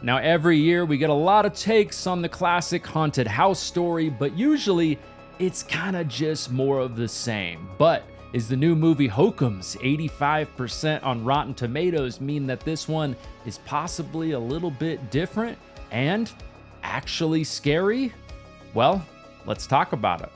Now, every year we get a lot of takes on the classic haunted house story, but usually it's kind of just more of the same. But is the new movie Hokum's 85% on Rotten Tomatoes mean that this one is possibly a little bit different and actually scary? Well, let's talk about it.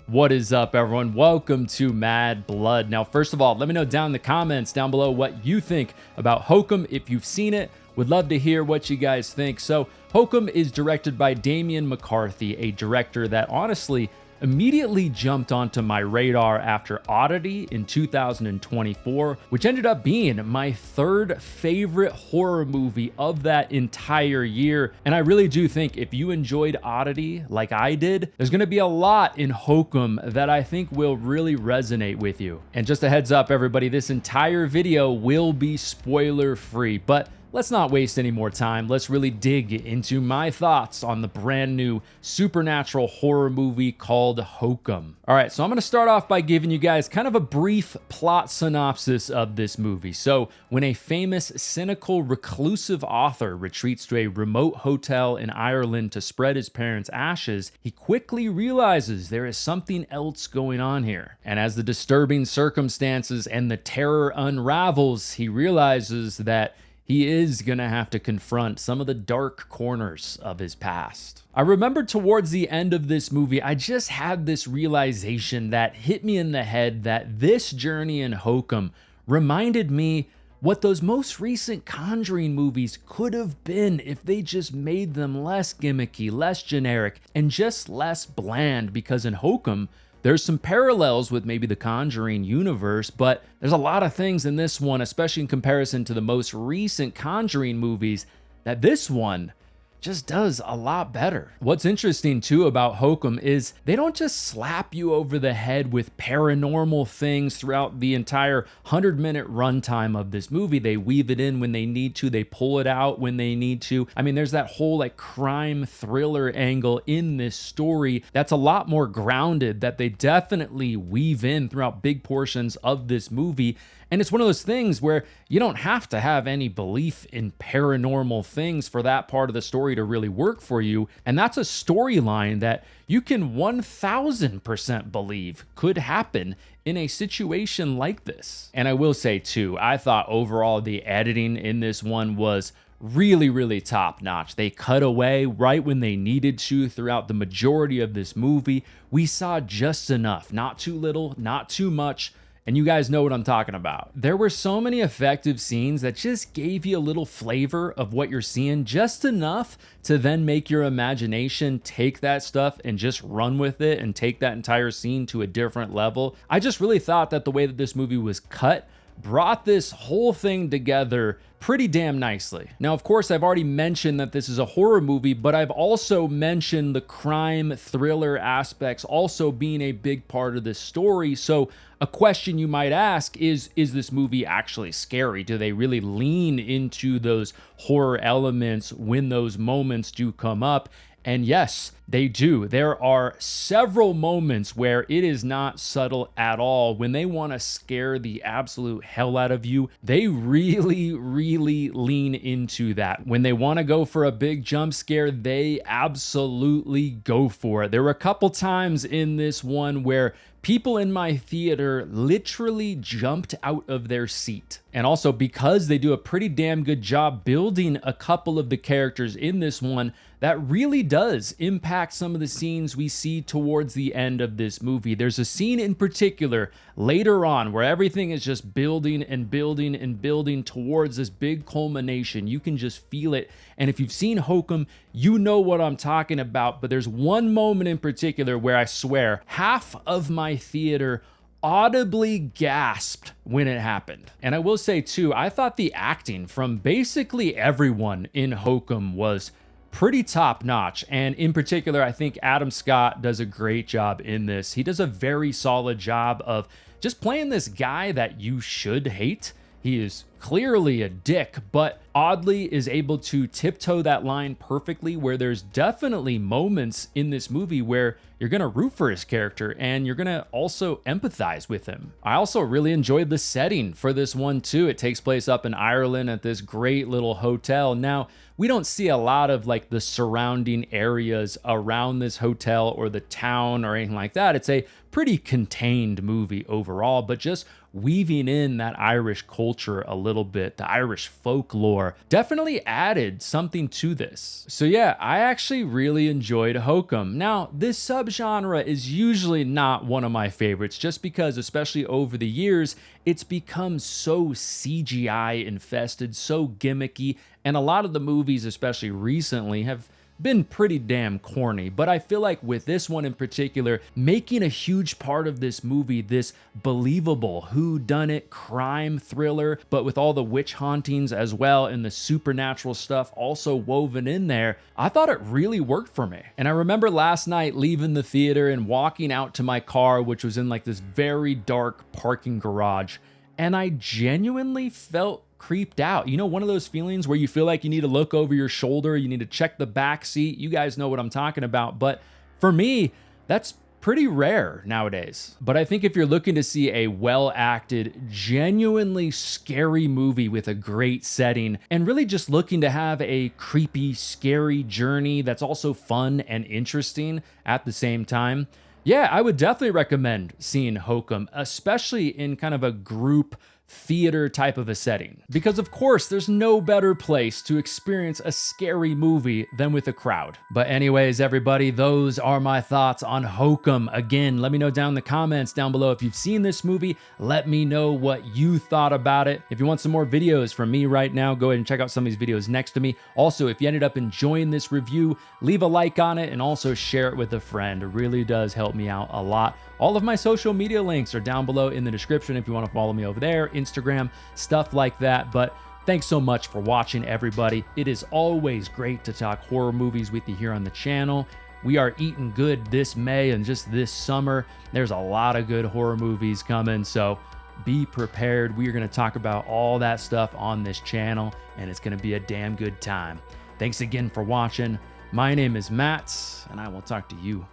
What is up, everyone? Welcome to Mad Blood. Now, first of all, let me know down in the comments down below what you think about Hokum. If you've seen it, would love to hear what you guys think. So, Hokum is directed by Damian McCarthy, a director that honestly immediately jumped onto my radar after Oddity in 2024, which ended up being my third favorite horror movie of that entire year. And I really do think if you enjoyed Oddity like I did, there's gonna be a lot in Hokum that I think will really resonate with you. And just a heads up, everybody, this entire video will be spoiler free, but let's not waste any more time. Let's really dig into my thoughts on the brand new supernatural horror movie called Hokum. All right, so I'm going to start off by giving you guys kind of a brief plot synopsis of this movie. So, when a famous, cynical, reclusive author retreats to a remote hotel in Ireland to spread his parents' ashes, he quickly realizes there is something else going on here. And as the disturbing circumstances and the terror unravels, he realizes that he is gonna have to confront some of the dark corners of his past. I remember towards the end of this movie, I just had this realization that hit me in the head that this journey in Hokum reminded me what those most recent Conjuring movies could have been if they just made them less gimmicky, less generic, and just less bland, because in Hokum, there's some parallels with maybe the Conjuring universe, but there's a lot of things in this one, especially in comparison to the most recent Conjuring movies, that this one just does a lot better. What's interesting too about Hokum is they don't just slap you over the head with paranormal things throughout the entire 100-minute runtime of this movie. They weave it in when they need to, they pull it out when they need to. I mean, there's that whole like crime thriller angle in this story that's a lot more grounded that they definitely weave in throughout big portions of this movie. And it's one of those things where you don't have to have any belief in paranormal things for that part of the story to really work for you. And that's a storyline that you can 1000% believe could happen in a situation like this. And I will say too, I thought overall the editing in this one was really top notch. They cut away right when they needed to throughout the majority of this movie. We saw just enough, not too little, not too much. And you guys know what I'm talking about. There were so many effective scenes that just gave you a little flavor of what you're seeing, just enough to then make your imagination take that stuff and just run with it and take that entire scene to a different level. I just really thought that the way that this movie was cut brought this whole thing together pretty damn nicely. Now, of course, I've already mentioned that this is a horror movie, but I've also mentioned the crime thriller aspects also being a big part of this story. So a question you might ask is this movie actually scary? Do they really lean into those horror elements when those moments do come up? And yes, they do. There are several moments where it is not subtle at all. When they want to scare the absolute hell out of you, they really lean into that. When they want to go for a big jump scare, they absolutely go for it. There were a couple times in this one where people in my theater literally jumped out of their seat. And also because they do a pretty damn good job building a couple of the characters in this one, that really does impact some of the scenes we see towards the end of this movie. There's a scene in particular later on where everything is just building and building and building towards this big culmination. You can just feel it. And if you've seen Hokum, you know what I'm talking about. But there's one moment in particular where I swear half of my theater audibly gasped when it happened. And I will say too, I thought the acting from basically everyone in Hokum was pretty top notch. And in particular, I think Adam Scott does a great job in this. He does a very solid job of just playing this guy that you should hate. He is clearly a dick, but oddly is able to tiptoe that line perfectly, where there's definitely moments in this movie where you're gonna root for his character and you're gonna also empathize with him. I also really enjoyed the setting for this one too. It takes place up in Ireland at this great little hotel. Now, we don't see a lot of like the surrounding areas around this hotel or the town or anything like that. It's a pretty contained movie overall, but just weaving in that Irish culture a little bit, the Irish folklore, definitely added something to this. So yeah, I actually really enjoyed Hokum. Now, this subgenre is usually not one of my favorites, just because, especially over the years, it's become so CGI infested, so gimmicky, and a lot of the movies, especially recently, have been pretty damn corny. But I feel like with this one in particular, making a huge part of this movie this believable whodunit crime thriller, but with all the witch hauntings as well and the supernatural stuff also woven in there, I thought it really worked for me. And I remember last night leaving the theater and walking out to my car, which was in like this very dark parking garage, and I genuinely felt creeped out. You know, one of those feelings where you feel like you need to look over your shoulder, you need to check the back seat. You guys know what I'm talking about. But for me, that's pretty rare nowadays. But I think if you're looking to see a well-acted, genuinely scary movie with a great setting, and really just looking to have a creepy, scary journey that's also fun and interesting at the same time, yeah, I would definitely recommend seeing Hokum, especially in kind of a group theater type of a setting. Because of course, there's no better place to experience a scary movie than with a crowd. But anyways, everybody, those are my thoughts on Hokum. Again, let me know down in the comments down below if you've seen this movie. Let me know what you thought about it. If you want some more videos from me right now, go ahead and check out some of these videos next to me. Also, if you ended up enjoying this review, leave a like on it and also share it with a friend. It really does help me out a lot. All of my social media links are down below in the description if you want to follow me over there, Instagram, stuff like that. But thanks so much for watching, everybody. It is always great to talk horror movies with you here on the channel. We are eating good this May and just this summer. There's a lot of good horror movies coming, so be prepared. We are going to talk about all that stuff on this channel, and it's going to be a damn good time. Thanks again for watching. My name is Matt, and I will talk to you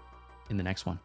in the next one.